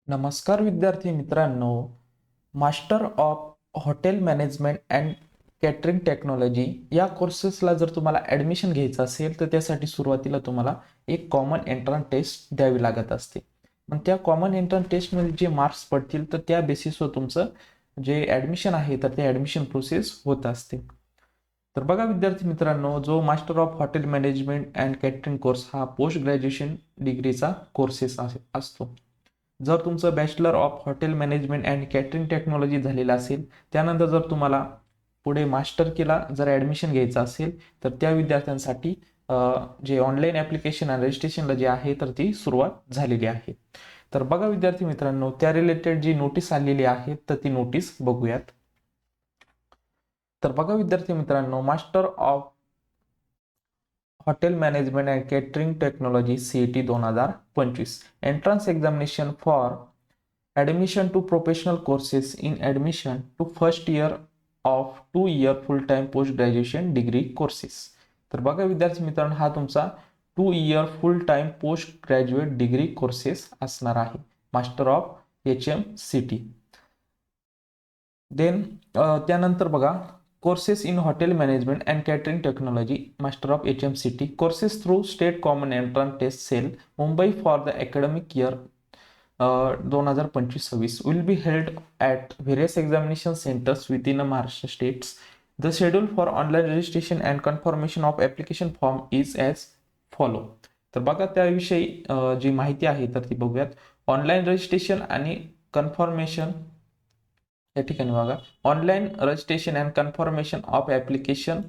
नमस्कार विद्यार्थी मित्रांनो, master of hotel management and catering technology या कोर्सेसला जर तुम्हाला ॲडमिशन घ्यायचं असेल तर त्यासाठी सुरुवातीला तुम्हाला एक कॉमन एंट्रन्स टेस्ट द्यावी लागत असते. मग त्या कॉमन एंट्रन्स टेस्टमध्ये जे मार्क्स पडतील तर त्या बेसिसवर तुमचं जे ॲडमिशन आहे तर ते ॲडमिशन प्रोसेस होत असते. तर बघा विद्यार्थी मित्रांनो, जो master of hotel management and catering course हा पोस्ट ग्रॅज्युएशन डिग्रीचा कोर्सेस असतो. जर तुमचं bachelor of hotel management and catering technology झालेलं असेल, त्यानंतर जर तुम्हाला पुढे मास्टर केला जर ॲडमिशन घ्यायचं असेल तर त्या विद्यार्थ्यांसाठी जे ऑनलाईन ॲप्लिकेशन आणि रजिस्ट्रेशनला जे आहे तर ती सुरुवात झालेली आहे. तर बघा विद्यार्थी मित्रांनो, त्या रिलेटेड जी नोटीस आलेली आहे तर ती नोटीस बघूयात. तर बघा विद्यार्थी मित्रांनो, master of hotel management and catering technology CET 2025 entrance examination for admission to professional courses in admission to first year of 2 year full time post graduation degree courses. तर बघा विद्यार्थी मित्रांनो, हा तुमचा 2 year full time post graduate degree courses असणार आहे, master of HMCT. Then त्यानंतर बघा, courses in hotel management and catering technology master of HMCT courses through state common entrance test cell Mumbai for the academic year 2025-26 will be held at various examination centers within Maharashtra states. The schedule for online registration and confirmation of application form is as follow. तर बघा त्याविषयी जी माहिती आहे तर ती बघूयात. Online registration आणि confirmation या ठिकाणी बघा, online registration and confirmation of application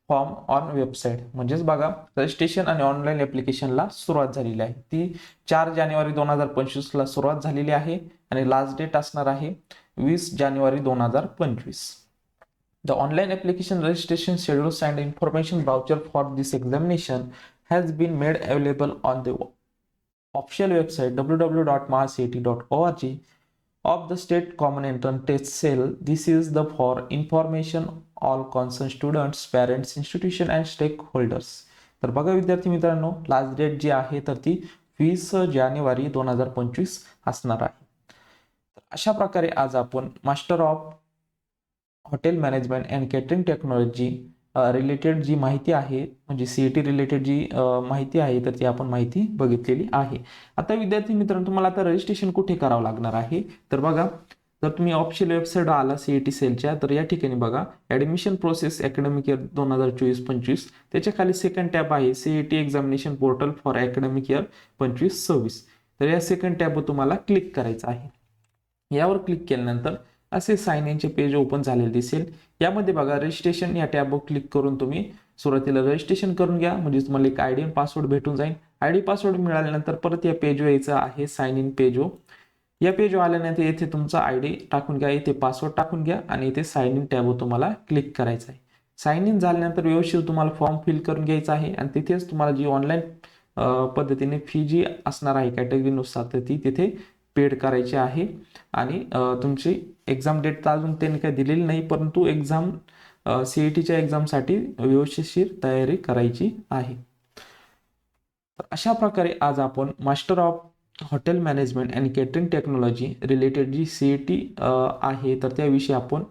form on website. म्हणजेच बघा, रजिस्ट्रेशन आणि ऑनलाईन ॲप्लिकेशनला सुरुवात झालेली आहे. ती 4 जानेवारी 2025ला सुरुवात झालेली आहे आणि लास्ट डेट असणार आहे 20 जानेवारी 2025. The online application registration schedules and information brochure for this examination has been made available on the official website www.mahacet.org of the state common entrance test cell. This is the for information all concerned students, parents, institution and stakeholders. तर बघा विद्यार्थी मित्रांनो, last date जी आहे तर ती 20 जानेवारी 2025 असणार आहे. तर अशा प्रकारे आज आपण master of hotel management and catering technology related जी माहिती आहे, म्हणजे CET रिलेटेड जी माहिती आहे तर ती आपण माहिती बघितलेली आहे. आता विद्यार्थी मित्रांनो, तुम्हाला आता रजिस्ट्रेशन कुठे करावं लागणार आहे तर बघा, जर तुम्ही ऑफिशियल वेबसाईट आला CET सेलच्या तर या ठिकाणी बघा, ॲडमिशन प्रोसेस अकॅडमिक इयर 2024-25 त्याच्या खाली सेकंड टॅब आहे CET examination portal for academic year 25-26. तर या सेकंड टॅबवर तुम्हाला क्लिक करायचं आहे. यावर क्लिक केल्यानंतर असे साइन इनचे पेज ओपन झालेले दिसेल. यामध्ये बघा, रजिस्ट्रेशन या टॅबवर क्लिक करून तुम्ही सुरुवातीला रजिस्ट्रेशन करून घ्या, म्हणजे तुम्हाला एक ID आणि पासवर्ड भेटून जाईल. ID पासवर्ड मिळाल्यानंतर परत या पेजवर यायचं आहे, साइन इन पेजवर. या पेजवर आल्यानंतर येथे तुमचा ID टाकून घ्या, इथे पासवर्ड टाकून घ्या आणि इथे साइन इन टॅबवर तुम्हाला क्लिक करायचं आहे. साइन इन झाल्यानंतर व्यवस्थित तुम्हाला फॉर्म फिल करून घ्यायचा आहे आणि तिथेच तुम्हाला जी ऑनलाईन पद्धतीने फी जी असणार आहे कॅटेगरीनुसार तर ती तिथे पेड करायची आहे. आणि तुमची एक्झाम डेट तर अजून त्यांनी काही दिलेली नाही, परंतु एक्झाम CETच्या एक्झामसाठी व्यवस्थितशीर तयारी करायची आहे. तर अशा प्रकारे आज आपण master of hotel management and catering technology related जी CET आहे तर त्याविषयी आपण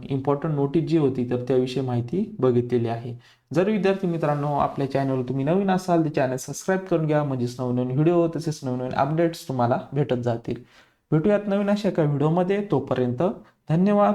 इम्पॉर्टंट नोटीस जी होती तर त्याविषयी माहिती बघितलेली आहे. जर विद्यार्थी मित्रांनो आपल्या चॅनलवर तुम्ही नवीन असाल तर चॅनल सबस्क्राईब करून घ्या, म्हणजेच नवीन व्हिडिओ तसेच नवीन अपडेट्स तुम्हाला भेटत जातील. भेटूयात नवीन अशा एका व्हिडिओमध्ये. तोपर्यंत धन्यवाद.